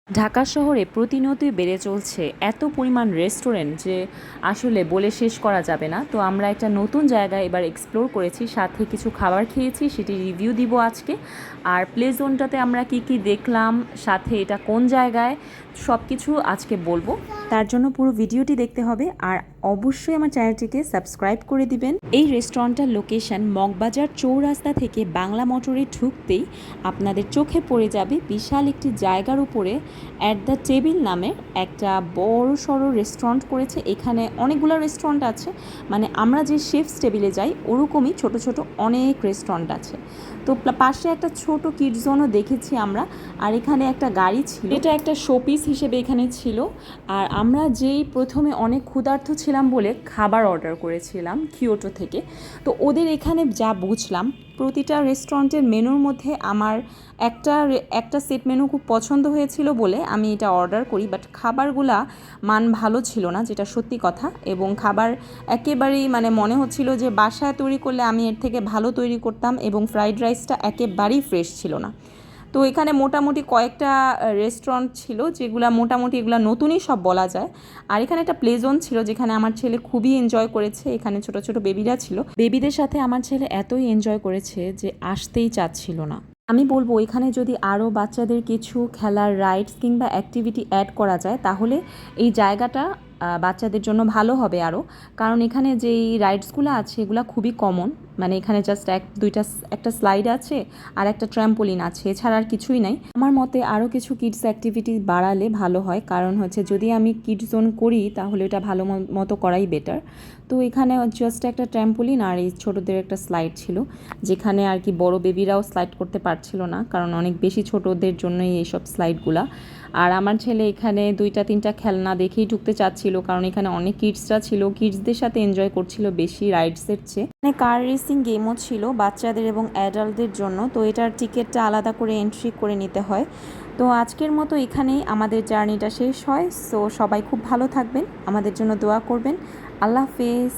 ঢাকা শহরে প্রতিনিয়তই বেড়ে চলছে এত পরিমাণ রেস্টুরেন্ট যে আসলে বলে শেষ করা যাবে না। তো আমরা একটা নতুন জায়গা এবার এক্সপ্লোর করেছি, সাথে কিছু খাবার খেয়েছি, সেটি রিভিউ দিব আজকে। আর প্লে জোনটাতে আমরা কি কি দেখলাম, সাথে এটা কোন জায়গায়, সব কিছু আজকে বলবো। তার জন্য পুরো ভিডিওটি দেখতে হবে আর অবশ্যই আমার চ্যানেলটিকে সাবস্ক্রাইব করে দিবেন। এই রেস্টুরেন্টটার লোকেশন মগবাজার চৌরাস্তা থেকে বাংলা মোটরে ঢুকতেই আপনাদের চোখে পড়ে যাবে বিশাল একটি জায়গার উপরে অ্যাট দ্য টেবিল নামে একটা বড় সড়ো রেস্টুরেন্ট করেছে। এখানে অনেকগুলো রেস্টুরেন্ট আছে, মানে আমরা যে শেফস টেবিলে যাই ওরকমই ছোট ছোট অনেক রেস্টুরেন্ট আছে। তো পাশে একটা ছোট কিড জোনও দেখেছি আমরা। আর এখানে একটা গাড়ি ছিল, এটা একটা শোপিস হিসেবে এখানে ছিল। আর আমরা যেই প্রথমে অনেক ক্ষুধার্ত ছিলাম বলে খাবার অর্ডার করেছিলাম কিয়োটো থেকে। তো ওদের এখানে যা বুঝলাম, প্রতিটা রেস্টুরেন্টের মেনুর মধ্যে আমার একটা সেট মেনু খুব পছন্দ হয়েছিল বলে আমি এটা অর্ডার করি। বাট খাবারগুলা মান ভালো ছিল না, যেটা সত্যি কথা। এবং খাবার একেবারেই মানে মনে হচ্ছিল যে বাসায় তৈরি করলে আমি এর থেকে ভালো তৈরি করতাম, এবং ফ্রাইড রাইসটা একেবারেই ফ্রেশ ছিল না। তো এখানে মোটামুটি কয়েকটা রেস্টুরেন্ট ছিল যেগুলো মোটামুটি এগুলো নতুনই সব বলা যায়। আর এখানে একটা প্লে জোন ছিল যেখানে আমার ছেলে খুবই এনজয় করেছে। এখানে ছোট ছোট বেবিরা ছিল, বেবিদের সাথে আমার ছেলে এতই এনজয় করেছে যে আসতেই চাচ্ছিল না। আমি বলবো এখানে যদি আরও বাচ্চাদের কিছু খেলার রাইডস কিংবা অ্যাক্টিভিটি অ্যাড করা যায় তাহলে এই জায়গাটা বাচ্চাদের জন্য ভালো হবে আরও। কারণ এখানে যেই রাইডসগুলো আছে এগুলো খুবই কমন, মানে এখানে জাস্ট একটা স্লাইড আছে আর একটা ট্র্যাম্পোলিন আছে, এছাড়া আর কিছুই নাই। আমার মতে আরও কিছু কিডস অ্যাক্টিভিটি বাড়ালে ভালো হয়, কারণ হচ্ছে যদি আমি কিডস জোন করি তাহলে এটা ভালো মতো করাই বেটার। তো এখানে জাস্ট একটা ট্র্যাম্পোলিন আর এই ছোটোদের একটা স্লাইড ছিল, যেখানে আর কি বড় বেবিরাও স্লাইড করতে পারছিল না, কারণ অনেক বেশি ছোটোদের জন্যই এইসব স্লাইডগুলা। আর আমার ছেলে এখানে 2-3টা খেলনা দেখেই ঢুকতে চাচ্ছিল, কারণ এখানে অনেক কিডসরা ছিল, কিডসদের সাথে এনজয় করছিল বেশি রাইডসের চেয়ে। এখানে কার রেসিং গেমও ছিল বাচ্চাদের এবং অ্যাডাল্টদের জন্য। তো এটার টিকিটটা আলাদা করে এন্ট্রি করে নিতে হয়। তো আজকের মতো এখানেই আমাদের জার্নিটা শেষ হয়। সো সবাই খুব ভালো থাকবেন, আমাদের জন্য দোয়া করবেন। আল্লাহ হাফেজ।